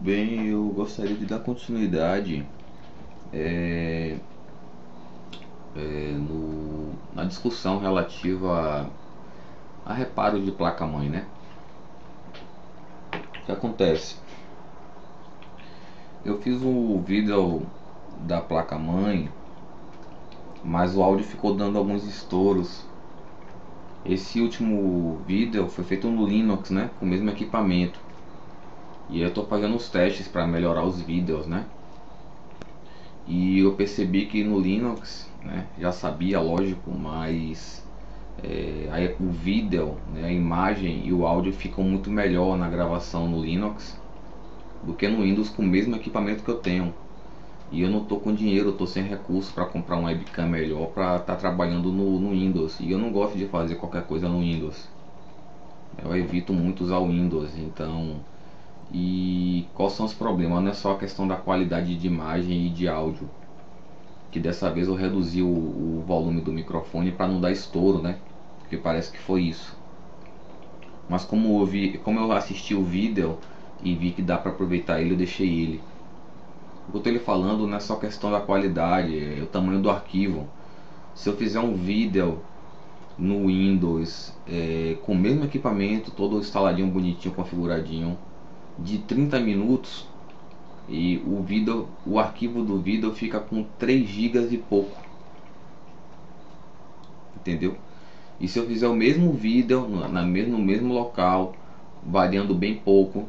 Bem, eu gostaria de dar continuidade é, na discussão relativa a reparos de placa-mãe, né? O que acontece? Eu fiz um vídeo da placa-mãe, mas o áudio ficou dando alguns estouros. Esse último vídeo foi feito no Linux, né? Com o mesmo equipamento. E eu estou fazendo os testes para melhorar os vídeos, né? E eu percebi que no Linux, né, já sabia, lógico, mas aí o vídeo, né, a imagem e o áudio ficam muito melhor na gravação no Linux do que no Windows com o mesmo equipamento que eu tenho. E eu não tô com dinheiro, eu tô sem recurso para comprar um webcam melhor para estar trabalhando no Windows. E eu não gosto de fazer qualquer coisa no Windows. Eu evito muito usar o Windows, então. E quais são os problemas? Não é só a questão da qualidade de imagem e de áudio, que dessa vez eu reduzi o volume do microfone para não dar estouro, né? Porque parece que foi isso. Mas como eu assisti o vídeo e vi que dá para aproveitar ele, eu deixei ele. O que eu estou lhe falando não é só questão da qualidade, é o tamanho do arquivo. Se eu fizer um vídeo no Windows com o mesmo equipamento, todo instaladinho, bonitinho, configuradinho, de 30 minutos, e o arquivo do vídeo fica com 3 GB e pouco, entendeu? E se eu fizer o mesmo vídeo no mesmo local, variando bem pouco,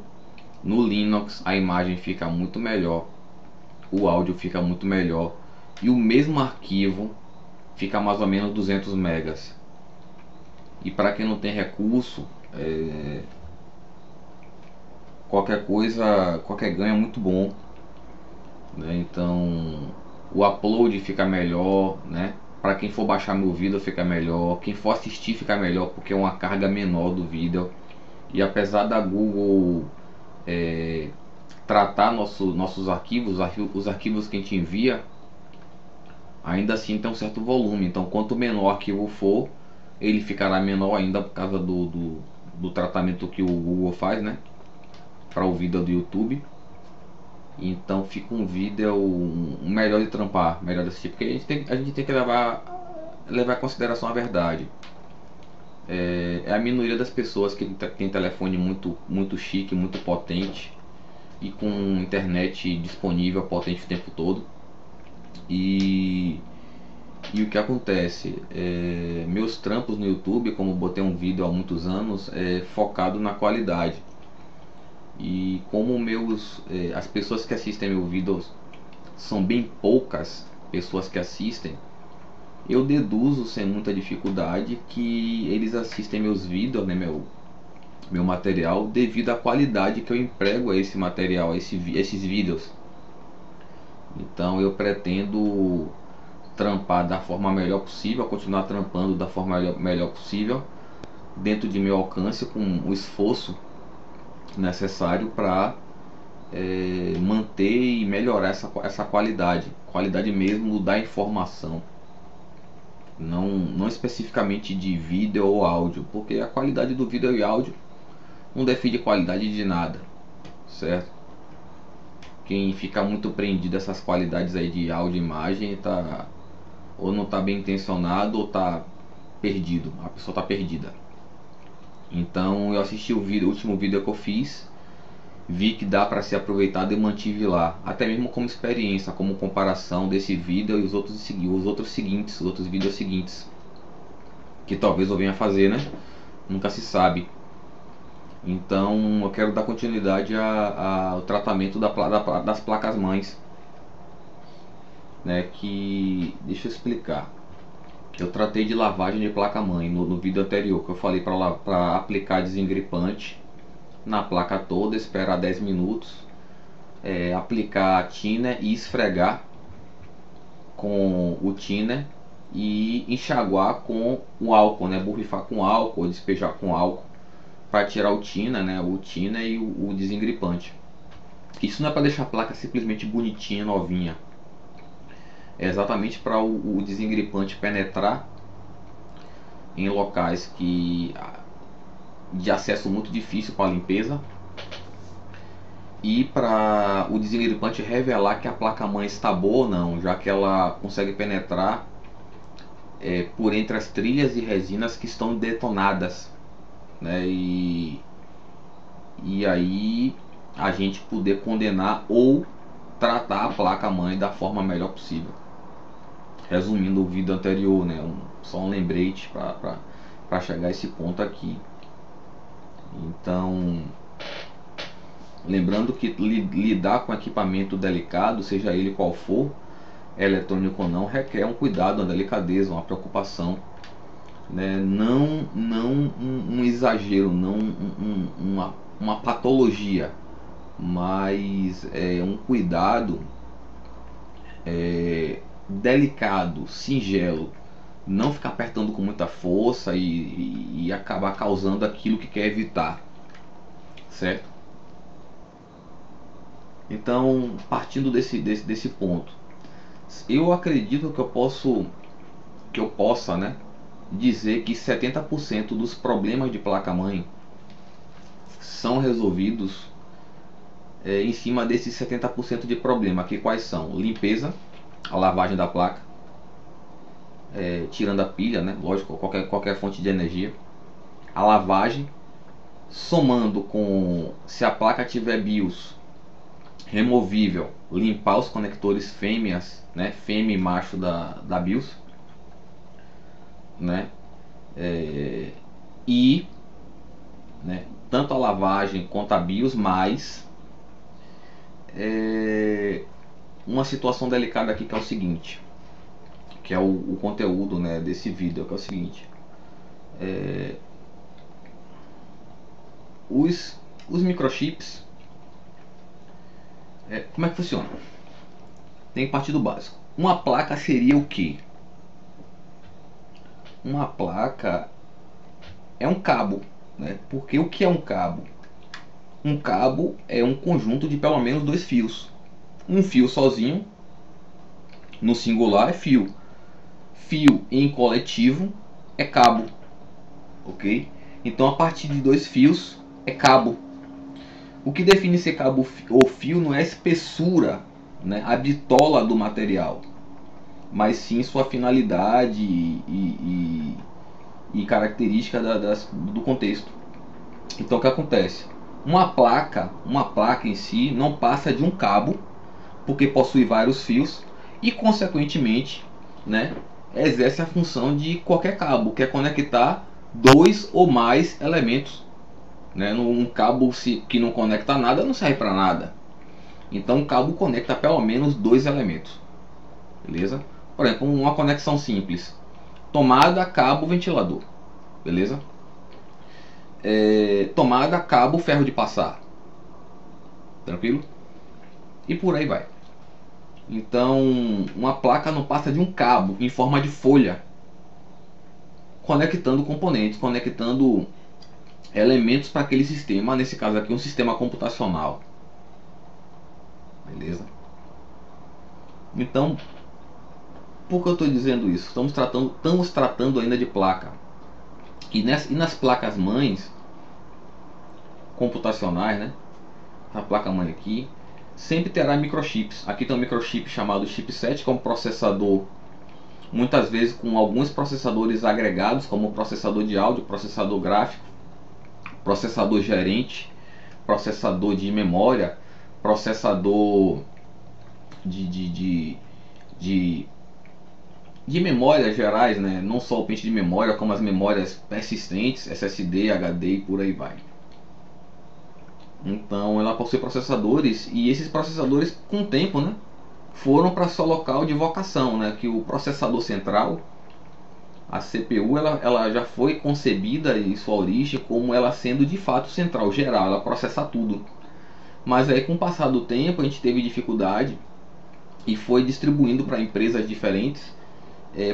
no Linux a imagem fica muito melhor, o áudio fica muito melhor e o mesmo arquivo fica mais ou menos 200 megas. E para quem não tem recurso, qualquer coisa, qualquer ganho é muito bom, né? Então o upload fica melhor, né? Para quem for baixar meu vídeo fica melhor, quem for assistir fica melhor porque é uma carga menor do vídeo. E apesar da Google tratar nossos arquivos, os arquivos que a gente envia, ainda assim tem um certo volume. Então quanto menor o arquivo for, ele ficará menor ainda por causa do tratamento que o Google faz, né? Para o vídeo do YouTube. Então fica um vídeo melhor de trampar, melhor de assistir, porque a gente tem que levar em consideração a verdade. É a minoria das pessoas que tem telefone muito chique, muito potente e com internet disponível potente o tempo todo. E, e o que acontece? Meus trampos no YouTube, como botei um vídeo há muitos anos, é focado na qualidade. E como as pessoas que assistem meus vídeos são bem poucas pessoas que assistem, eu deduzo sem muita dificuldade que eles assistem meus vídeos, né, meu material, devido à qualidade que eu emprego a esse material, esses vídeos. Então eu pretendo trampar da forma melhor possível, continuar trampando da forma melhor possível, dentro de meu alcance, com o esforço necessário para manter e melhorar essa qualidade mesmo da informação, não especificamente de vídeo ou áudio, porque a qualidade do vídeo e áudio não define qualidade de nada, certo? Quem fica muito prendido a essas qualidades aí de áudio e imagem tá ou não está bem intencionado ou está perdido, a pessoa está perdida. Então eu assisti o último vídeo que eu fiz, vi que dá para ser aproveitado e mantive lá, até mesmo como experiência, como comparação desse vídeo e os outros vídeos seguintes, que talvez eu venha fazer, né? Nunca se sabe. Então eu quero dar continuidade ao tratamento das placas mães, né? Que deixa eu explicar. Eu tratei de lavagem de placa-mãe no vídeo anterior, que eu falei para aplicar desengripante na placa toda, esperar 10 minutos, aplicar a thinner e esfregar com o thinner e enxaguar com o álcool, né? Borrifar com álcool, despejar com álcool para tirar o thinner, né? O thinner e o desengripante. Isso não é para deixar a placa simplesmente bonitinha, novinha. É exatamente para o desengripante penetrar em locais de acesso muito difícil para limpeza e para o desengripante revelar que a placa-mãe está boa ou não, já que ela consegue penetrar por entre as trilhas e resinas que estão detonadas, né? E aí a gente poder condenar ou tratar a placa-mãe da forma melhor possível. Resumindo o vídeo anterior, né? Só um lembrete para chegar a esse ponto aqui. Então, lembrando que lidar com equipamento delicado, seja ele qual for, eletrônico ou não, requer um cuidado, uma delicadeza, uma preocupação, né? Não um exagero, não uma patologia, mas um cuidado delicado, singelo, não ficar apertando com muita força e acabar causando aquilo que quer evitar, certo? Então, partindo desse ponto, eu acredito que eu possa, né, dizer que 70% dos problemas de placa-mãe são resolvidos em cima desses 70% de problema, que quais são? Limpeza, a lavagem da placa, tirando a pilha, né, lógico, qualquer fonte de energia, a lavagem, somando com, se a placa tiver BIOS removível, limpar os conectores fêmeas, né, fêmea e macho da BIOS, né, e né, tanto a lavagem quanto a BIOS, mais uma situação delicada aqui, que é o seguinte, que é o conteúdo, né, desse vídeo, que é o seguinte: os microchips, como é que funciona? Tem que partir do básico. Uma placa seria o que? Uma placa é um cabo, né? Porque o que é um cabo? Um cabo é um conjunto de pelo menos dois fios. Um fio sozinho, no singular, é fio. Fio em coletivo é cabo, ok? Então, a partir de dois fios é cabo. O que define ser cabo ou fio não é a espessura, né, a bitola do material, mas sim sua finalidade e característica do contexto. Então, o que acontece? Uma placa em si não passa de um cabo, porque possui vários fios e, consequentemente, né, exerce a função de qualquer cabo, que é conectar dois ou mais elementos, né? Um cabo que não conecta nada não serve para nada. Então, um cabo conecta pelo menos dois elementos, beleza? Por exemplo, uma conexão simples: tomada, cabo, ventilador, beleza? Tomada, cabo, ferro de passar, tranquilo? E por aí vai. Então, uma placa não passa de um cabo em forma de folha, conectando componentes, conectando elementos para aquele sistema, nesse caso aqui um sistema computacional, beleza? Então, por que eu estou dizendo isso? Estamos tratando ainda de placa. E nas placas mães computacionais, né? A placa mãe aqui sempre terá microchips. Aqui tem um microchip chamado chipset, que é um processador, muitas vezes com alguns processadores agregados, como processador de áudio, processador gráfico, processador gerente, processador de memória, processador de memórias gerais, né? Não só o pente de memória, como as memórias persistentes, SSD, HD e por aí vai. Então ela possui processadores, e esses processadores, com o tempo, né, foram para seu local de vocação, né? Que o processador central, a CPU, ela já foi concebida em sua origem como ela sendo de fato central, geral, ela processa tudo. Mas aí, com o passar do tempo, a gente teve dificuldade e foi distribuindo para empresas diferentes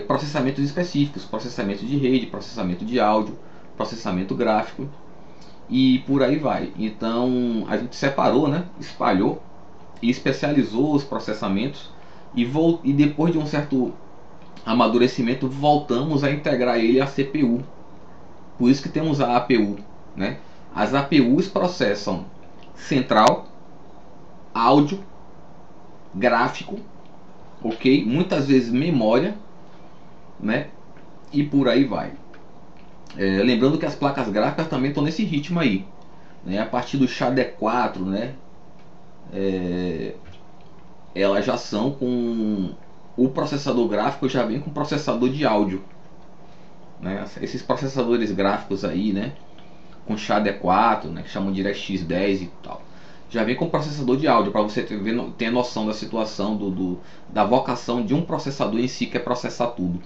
processamentos específicos, processamento de rede, processamento de áudio, processamento gráfico e por aí vai. Então a gente separou, né, espalhou e especializou os processamentos e depois de um certo amadurecimento voltamos a integrar ele à CPU. Por isso que temos a APU, né? As APUs processam central, áudio, gráfico, ok? Muitas vezes memória, né? E por aí vai. Lembrando que as placas gráficas também estão nesse ritmo aí, né? A partir do XADE4, né? Elas já são com o processador gráfico, já vem com processador de áudio, né? Esses processadores gráficos aí, né? Com XADE4, né? Que chamam de DirectX 10 e tal, já vem com processador de áudio, para você ter noção da situação da vocação de um processador em si, que é processar tudo.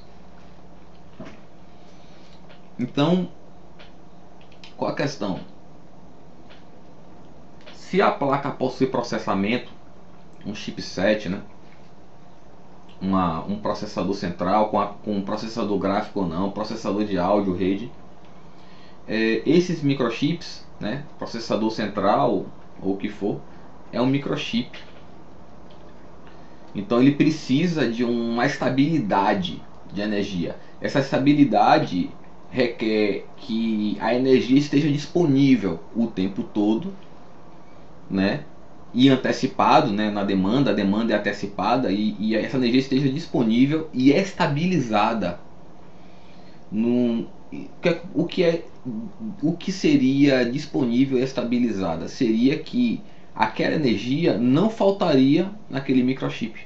Então, qual a questão? Se a placa possui processamento, um chipset, né? Um processador central com um processador gráfico ou não, processador de áudio, rede, esses microchips, né? Processador central ou o que for, é um microchip. Então ele precisa de uma estabilidade de energia. Essa estabilidade requer que a energia esteja disponível o tempo todo, né? E antecipado, né? Na demanda, a demanda é antecipada e essa energia esteja disponível e estabilizada. O que seria disponível e estabilizada? Seria que aquela energia não faltaria naquele microchip,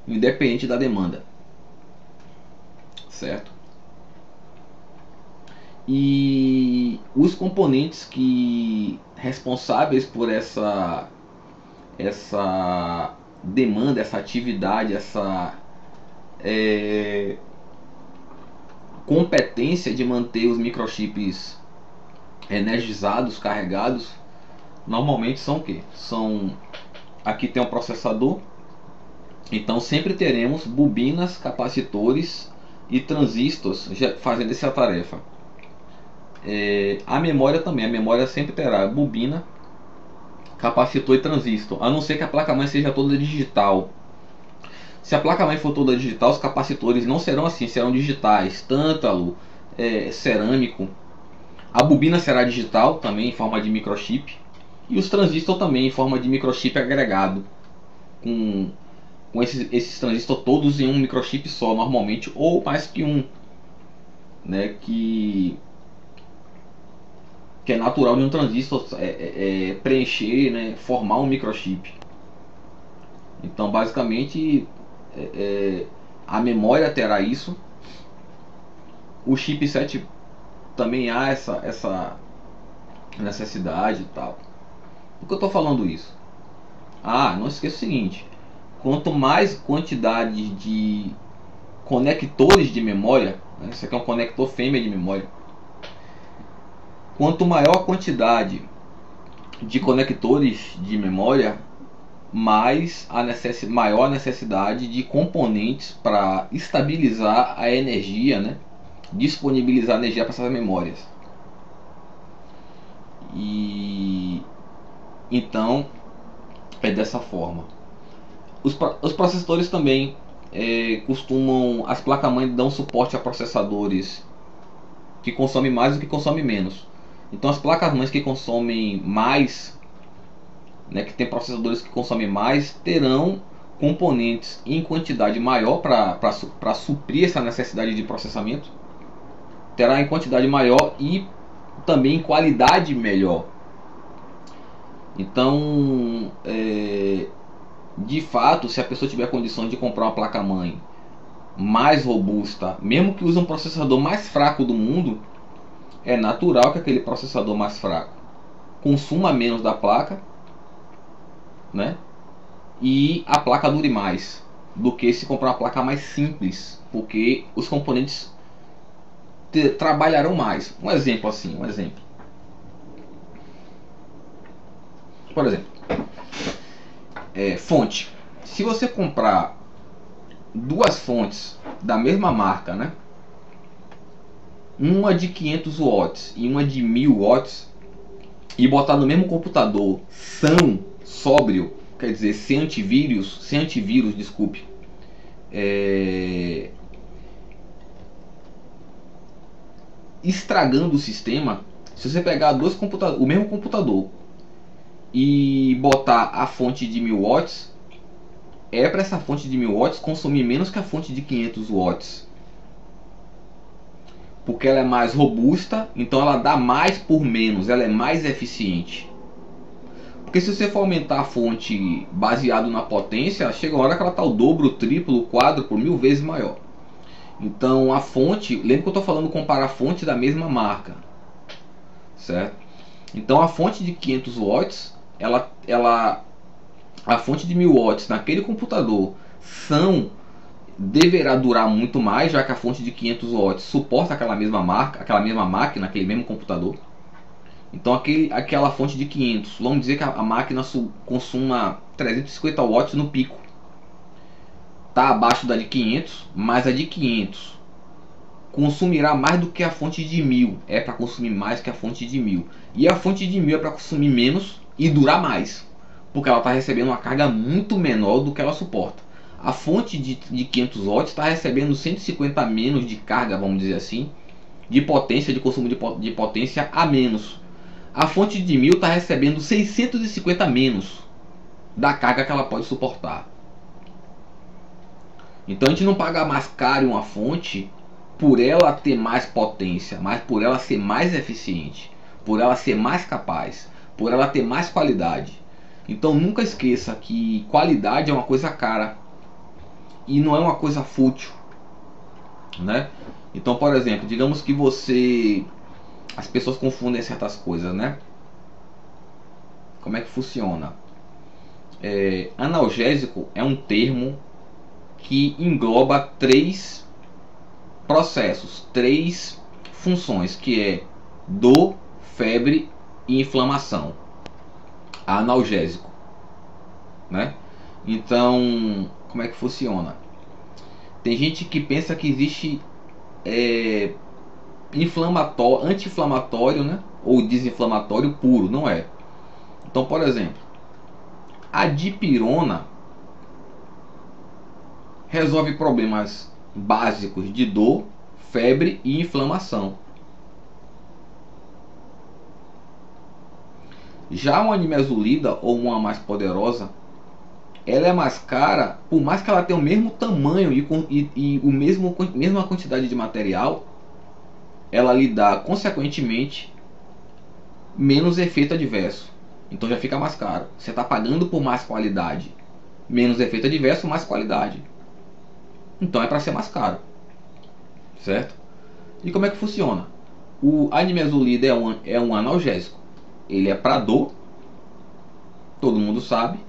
independente da demanda, certo? E os componentes que responsáveis por essa demanda, essa atividade, essa competência de manter os microchips energizados, carregados, normalmente são o que? Aqui tem um processador, então sempre teremos bobinas, capacitores e transistores fazendo essa tarefa. A memória também, a memória sempre terá bobina, capacitor e transistor, a não ser que a placa-mãe seja toda digital. Se a placa-mãe for toda digital, os capacitores não serão assim, serão digitais, tântalo, cerâmico. A bobina será digital, também em forma de microchip, e os transistores também em forma de microchip agregado, com esses transistores todos em um microchip só, normalmente, ou mais que um, né, que é natural de um transistor preencher, né, formar um microchip. Então, basicamente, a memória terá isso. O chipset também há essa necessidade e tal. Por que eu estou falando isso? Não esqueça o seguinte: quanto mais quantidade de conectores de memória, né, isso aqui é um conector fêmea de memória, quanto maior a quantidade de conectores de memória, maior a necessidade de componentes para estabilizar a energia, né? Disponibilizar energia para essas memórias. E então é dessa forma. Os processadores também costumam, as placas-mãe dão suporte a processadores que consomem mais do que consomem menos. Então as placas-mães que consomem mais, né, que tem processadores que consomem mais, terão componentes em quantidade maior para suprir essa necessidade de processamento. Terá em quantidade maior e também em qualidade melhor. Então, de fato, se a pessoa tiver condições de comprar uma placa-mãe mais robusta, mesmo que use um processador mais fraco do mundo, é natural que aquele processador mais fraco consuma menos da placa, né? E a placa dure mais do que se comprar uma placa mais simples, porque os componentes trabalharão mais. Um exemplo assim, por exemplo, fonte. Se você comprar duas fontes da mesma marca, né? Uma de 500 watts e uma de 1000 watts, e botar no mesmo computador são, sóbrio, quer dizer, sem antivírus, desculpe, estragando o sistema. Se você pegar o mesmo computador e botar a fonte de 1000 watts, é para essa fonte de 1000 watts consumir menos que a fonte de 500 watts. Porque ela é mais robusta, então ela dá mais por menos, ela é mais eficiente. Porque se você for aumentar a fonte baseado na potência, chega uma hora que ela está o dobro, o triplo, o quádruplo, 1000 vezes maior. Então a fonte, lembra que eu estou falando comparar a fonte da mesma marca, certo? Então a fonte de 500 watts, a fonte de 1000 watts naquele computador deverá durar muito mais, já que a fonte de 500 watts suporta aquela mesma marca, aquela mesma máquina, aquele mesmo computador. Então aquela fonte de 500, vamos dizer que a máquina consuma 350 watts no pico. Está abaixo da de 500, mas a de 500 consumirá mais do que a fonte de 1000. É para consumir mais que a fonte de 1000. E a fonte de 1000 é para consumir menos e durar mais, porque ela está recebendo uma carga muito menor do que ela suporta. A fonte de 500 watts está recebendo 150 menos de carga, vamos dizer assim, de potência, de consumo de potência a menos. A fonte de 1000 está recebendo 650 menos da carga que ela pode suportar. Então a gente não paga mais caro uma fonte por ela ter mais potência, mas por ela ser mais eficiente, por ela ser mais capaz, por ela ter mais qualidade. Então nunca esqueça que qualidade é uma coisa cara e não é uma coisa fútil, né? Então, por exemplo, digamos que as pessoas confundem certas coisas, né? Como é que funciona? Analgésico é um termo que engloba 3 processos, 3 funções, que é dor, febre e inflamação. Analgésico, né? Então, como é que funciona? Tem gente que pensa que existe anti-inflamatório, né? Ou desinflamatório puro, não é. Então, por exemplo, a dipirona resolve problemas básicos de dor, febre e inflamação. Já uma nimesulida, ou uma mais poderosa, ela é mais cara, por mais que ela tenha o mesmo tamanho e mesma quantidade de material, ela lhe dá, consequentemente, menos efeito adverso. Então já fica mais caro. Você está pagando por mais qualidade. Menos efeito adverso, mais qualidade. Então é para ser mais caro. Certo? E como é que funciona? A nimesulida é um analgésico. Ele é para dor, todo mundo sabe.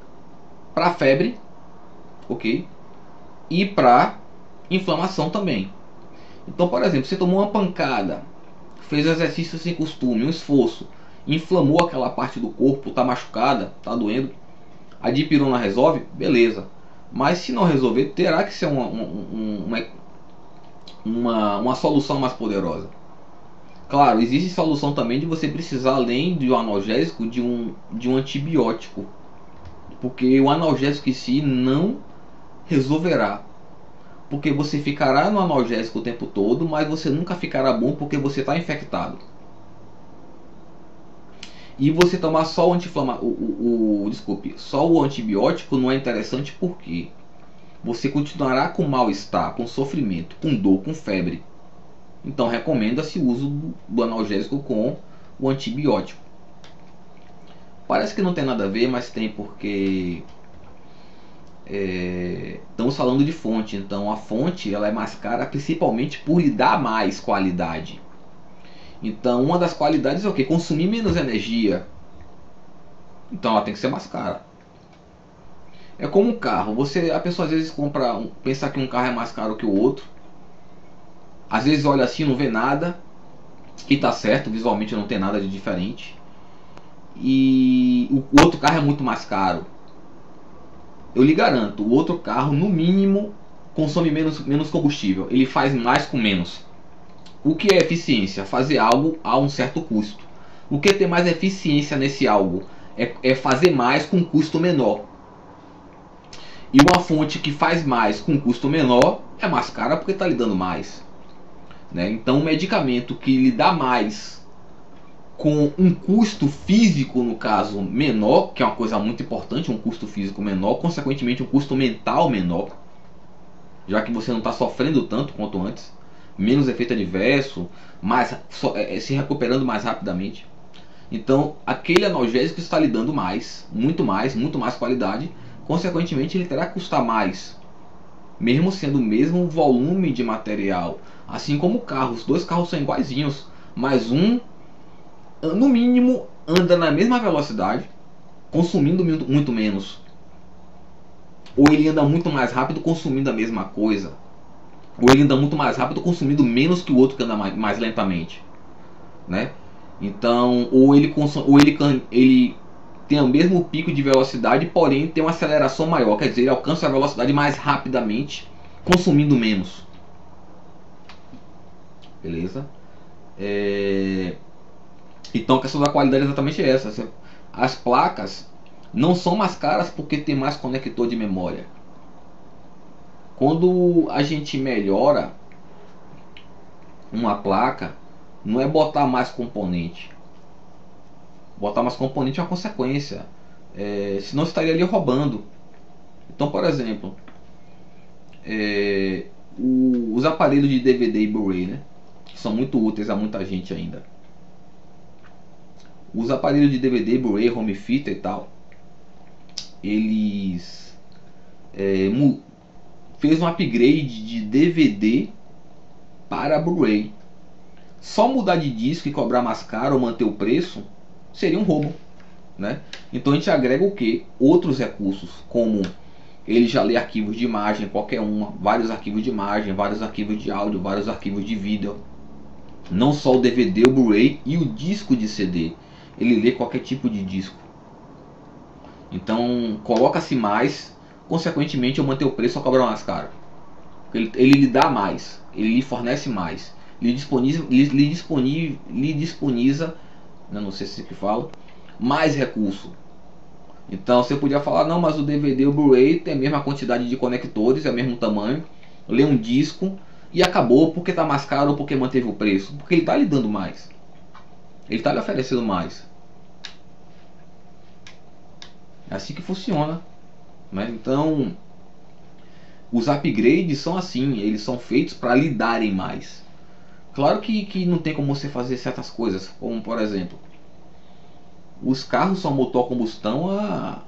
Para febre, ok? E para inflamação também. Então, por exemplo, você tomou uma pancada, fez exercício sem costume, um esforço, inflamou aquela parte do corpo, está machucada, está doendo, a dipirona resolve? Beleza. Mas se não resolver, terá que ser uma solução mais poderosa. Claro, existe solução também de você precisar, além de um analgésico, de um antibiótico. Porque o analgésico em si não resolverá. Porque você ficará no analgésico o tempo todo, mas você nunca ficará bom porque você está infectado. E você tomar só só o antibiótico não é interessante porque você continuará com mal-estar, com sofrimento, com dor, com febre. Então recomenda-se o uso do analgésico com o antibiótico. Parece que não tem nada a ver, mas tem, porque estamos falando de fonte. Então a fonte ela é mais cara principalmente por lhe dar mais qualidade. Então uma das qualidades é o que? Consumir menos energia. Então ela tem que ser mais cara. É como um carro. A pessoa às vezes pensa que um carro é mais caro que o outro. Às vezes olha assim, não vê nada. E tá certo, visualmente não tem nada de diferente. E o outro carro é muito mais caro. Eu lhe garanto, o outro carro no mínimo consome menos combustível. Ele faz mais com menos. O que é eficiência? Fazer algo a um certo custo. O que é ter mais eficiência nesse algo? É fazer mais com custo menor. E uma fonte que faz mais com custo menor é mais cara porque está lhe dando mais, né? Então um medicamento que lhe dá mais com um custo físico, no caso, menor, que é uma coisa muito importante, um custo físico menor, consequentemente um custo mental menor, já que você não está sofrendo tanto quanto antes, menos efeito adverso, se recuperando mais rapidamente. Então, aquele analgésico está lhe dando mais, muito mais qualidade, consequentemente ele terá que custar mais, mesmo sendo o mesmo volume de material. Assim como o carro, os dois carros são iguaizinhos, mas um, no mínimo, anda na mesma velocidade, consumindo muito menos. Ou ele anda muito mais rápido, consumindo a mesma coisa. Ou ele anda muito mais rápido, consumindo menos que o outro que anda mais lentamente, né? Então, ele tem o mesmo pico de velocidade, porém tem uma aceleração maior, quer dizer, ele alcança a velocidade mais rapidamente, consumindo menos. Beleza? Então a questão da qualidade é exatamente essa. As placas não são mais caras porque tem mais conector de memória. Quando a gente melhora uma placa, não é botar mais componente. Botar mais componente é uma consequência. Senão você estaria ali roubando. Então, por exemplo, os aparelhos de DVD e Blu-ray, né, que são muito úteis a muita gente ainda. Os aparelhos de DVD, Blu-ray, home theater e tal, eles fez um upgrade de DVD para Blu-ray. Só mudar de disco e cobrar mais caro ou manter o preço seria um roubo, né? Então a gente agrega o que? Outros recursos, como ele já lê arquivos de imagem, qualquer uma, vários arquivos de imagem, vários arquivos de áudio, vários arquivos de vídeo. Não só o DVD, o Blu-ray e o disco de CD. Ele lê qualquer tipo de disco. Então coloca-se mais, consequentemente eu manter o preço ou cobrar mais caro. Ele lhe dá mais, ele lhe fornece mais, lhe disponibiliza, não sei se é que fala, mais recurso. Então você podia falar, não, mas o DVD e o Blu-ray tem a mesma quantidade de conectores, é o mesmo tamanho, lê um disco e acabou porque está mais caro ou porque manteve o preço. Porque ele está lhe dando mais, ele está lhe oferecendo mais. É assim que funciona, né? Então os upgrades são assim, eles são feitos para lhe darem mais. Claro que não tem como você fazer certas coisas, como por exemplo, os carros são motor a combustão há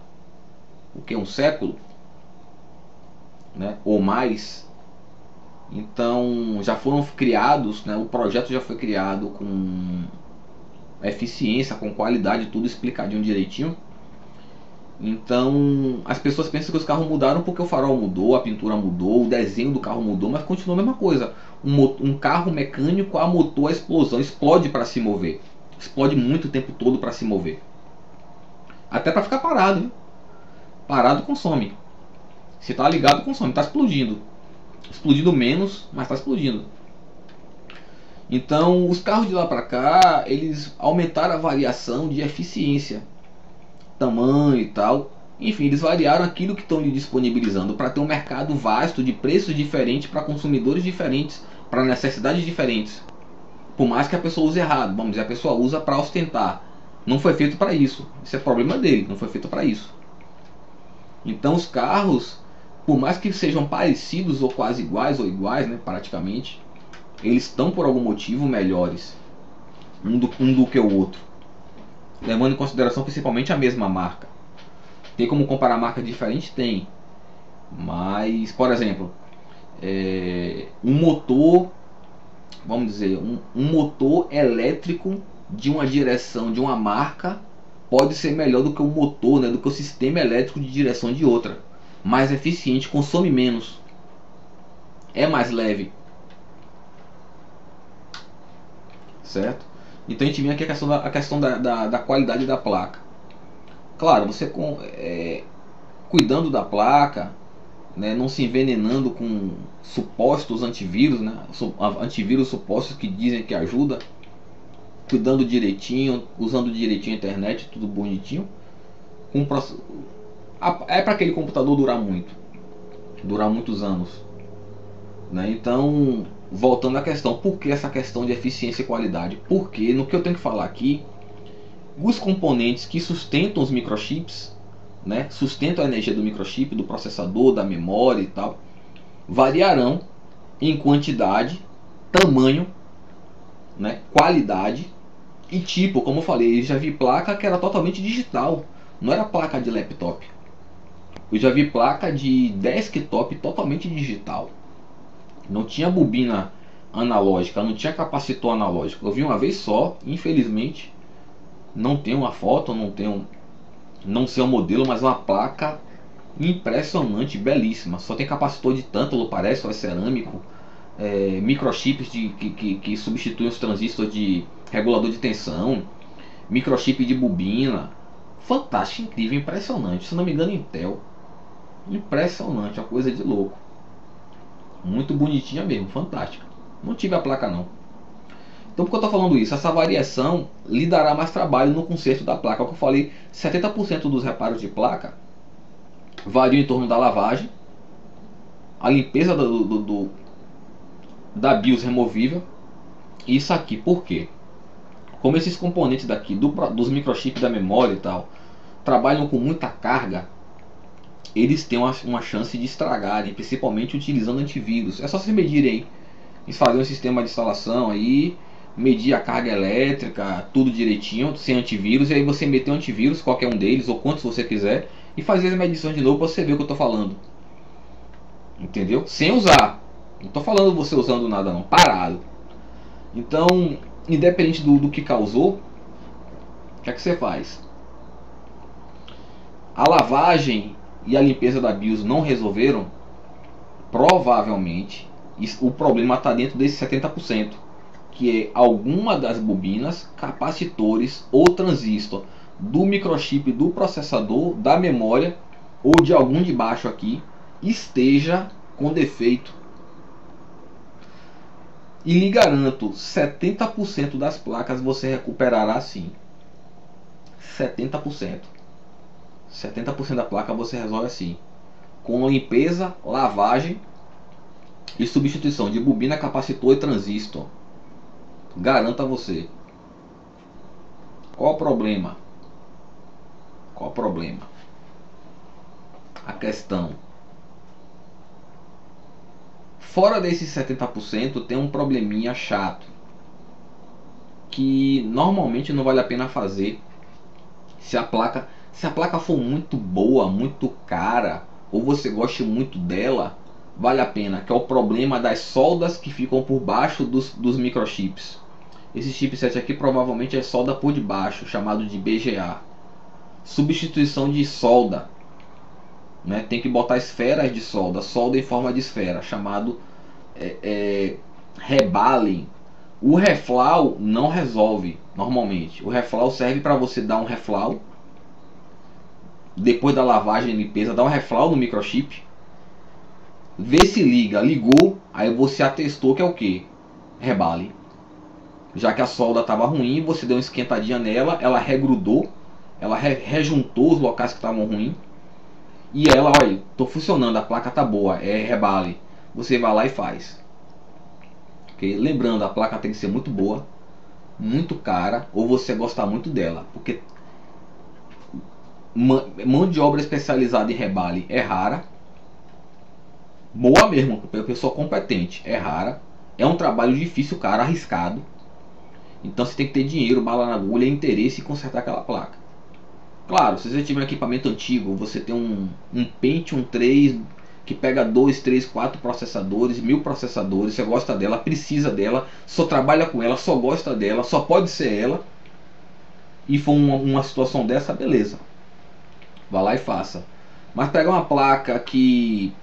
o que, um século, né, ou mais. Então já foram criados, né, o projeto já foi criado com eficiência, com qualidade, tudo explicadinho direitinho. Então as pessoas pensam que os carros mudaram porque o farol mudou, a pintura mudou, o desenho do carro mudou, mas continua a mesma coisa. Um carro mecânico a motor, a explosão, explode para se mover, explode muito o tempo todo para se mover, até para ficar parado, viu? Parado consome, se está ligado consome, está explodindo, explodindo menos, mas está explodindo. Então os carros de lá para cá, eles aumentaram a variação de eficiência, tamanho e tal. Enfim, eles variaram aquilo que estão lhe disponibilizando para ter um mercado vasto de preços diferentes para consumidores diferentes, para necessidades diferentes. Por mais que a pessoa use errado, vamos dizer, a pessoa usa para ostentar. Não foi feito para isso. Isso é problema dele, não foi feito para isso. Então os carros, por mais que sejam parecidos ou quase iguais ou iguais, né, praticamente, eles estão por algum motivo melhores um do que o outro, levando em consideração principalmente a mesma marca. Tem como comparar marca diferente? Tem. Mas, por exemplo, um motor, vamos dizer, um motor elétrico de uma direção de uma marca pode ser melhor do que o motor, né, do que o sistema elétrico de direção de outra. Mais eficiente, consome menos, é mais leve. Certo? Então a gente vem aqui a questão da qualidade da placa. Claro, você cuidando da placa, né, não se envenenando com supostos antivírus, né, antivírus supostos que dizem que ajuda, cuidando direitinho, usando direitinho a internet, tudo bonitinho. É para aquele computador durar muitos anos, né? Então, voltando à questão, por que essa questão de eficiência e qualidade? Porque no que eu tenho que falar aqui os componentes que sustentam os microchips, né, sustentam a energia do microchip, do processador, da memória e tal, variarão em quantidade, tamanho, né, qualidade e tipo. Como eu falei, eu já vi placa que era totalmente digital, não era placa de laptop. Eu já vi placa de desktop totalmente digital. Não tinha bobina analógica, não tinha capacitor analógico. Eu vi uma vez só, infelizmente. Não tenho uma foto, não sei o modelo, mas uma placa impressionante, belíssima. Só tem capacitor de tântalo, parece, ou é cerâmico. Microchips que substituem os transistores de regulador de tensão. Microchip de bobina. Fantástico, incrível, impressionante. Se não me engano, Intel. Impressionante, uma coisa de louco. Muito bonitinha mesmo, fantástica. Não tive a placa não. Então por que eu estou falando isso? Essa variação lhe dará mais trabalho no conserto da placa. É o que eu falei, 70% dos reparos de placa variam em torno da lavagem, a limpeza da BIOS removível. E isso aqui, por quê? Como esses componentes daqui, dos microchips da memória e tal, trabalham com muita carga, eles têm uma chance de estragarem, principalmente utilizando antivírus. É só vocês medirem aí, eles fazem um sistema de instalação aí, medir a carga elétrica, tudo direitinho, sem antivírus, e aí você meter um antivírus, qualquer um deles, ou quantos você quiser, e fazer as medições de novo para você ver o que eu estou falando. Entendeu? Sem usar. Não estou falando você usando nada não, parado. Então, independente do que causou, o que é que você faz? A lavagem e a limpeza da BIOS não resolveram? Provavelmente o problema está dentro desses 70%, que é alguma das bobinas, capacitores ou transistor do microchip do processador, da memória ou de algum de baixo aqui esteja com defeito. E lhe garanto, 70% das placas você recuperará sim. 70%. 70% da placa você resolve assim, com limpeza, lavagem e substituição de bobina, capacitor e transistor. Garanto a você. Qual o problema? Qual o problema? A questão. Fora desses 70% tem um probleminha chato, que normalmente não vale a pena fazer se a placa for muito boa, muito cara, ou você goste muito dela, vale a pena, que é o problema das soldas que ficam por baixo dos microchips. Esse chipset aqui provavelmente é solda por debaixo, chamado de BGA. Substituição de solda, né? Tem que botar esferas de solda em forma de esfera, chamado rebalem. O reflow não resolve normalmente. O reflow serve para você dar um reflow depois da lavagem e limpeza, dá um reflow no microchip, vê se liga, ligou, aí você atestou que é o que? Rebale. Já que a solda estava ruim, você deu uma esquentadinha nela, ela regrudou, ela rejuntou os locais que estavam ruins, e ela, olha, tô funcionando, a placa tá boa, é rebale. Você vai lá e faz. Okay? Lembrando, a placa tem que ser muito boa, muito cara, ou você gostar muito dela, porque mão de obra especializada em rebale é rara. Boa mesmo, pessoa competente, é rara. É um trabalho difícil, cara, arriscado. Então você tem que ter dinheiro, bala na agulha, interesse em consertar aquela placa. Claro, se você tiver um equipamento antigo, você tem um Pentium 3 que pega 2, 3, 4 processadores, 1000 processadores, você gosta dela, precisa dela, só trabalha com ela, só gosta dela, só pode ser ela, e for uma situação dessa, beleza, vá lá e faça. Mas pegar uma placa que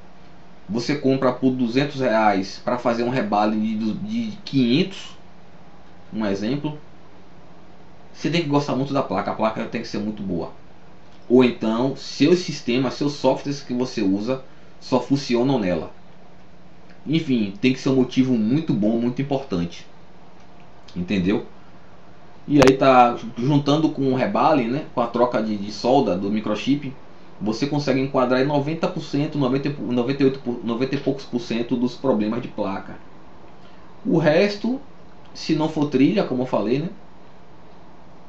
você compra por R$ 200 para fazer um rebale de 500, um exemplo, você tem que gostar muito da placa, a placa tem que ser muito boa. Ou então, seus sistemas, seus softwares que você usa só funcionam nela. Enfim, tem que ser um motivo muito bom, muito importante. Entendeu? E aí tá juntando com o rebale, né, com a troca de solda do microchip, você consegue enquadrar em 90%, 98%, 90 e poucos por cento dos problemas de placa. O resto, se não for trilha, como eu falei, né,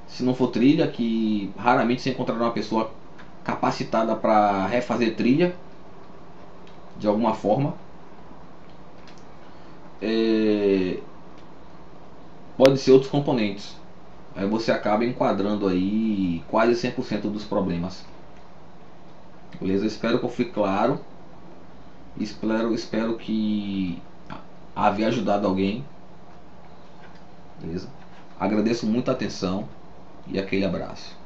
Se não for trilha, que raramente você encontrará uma pessoa capacitada para refazer trilha de alguma forma. Pode ser outros componentes. Aí você acaba enquadrando aí quase 100% dos problemas. Beleza? Espero que eu fui claro. Espero que havia ajudado alguém. Beleza? Agradeço muito a atenção e aquele abraço.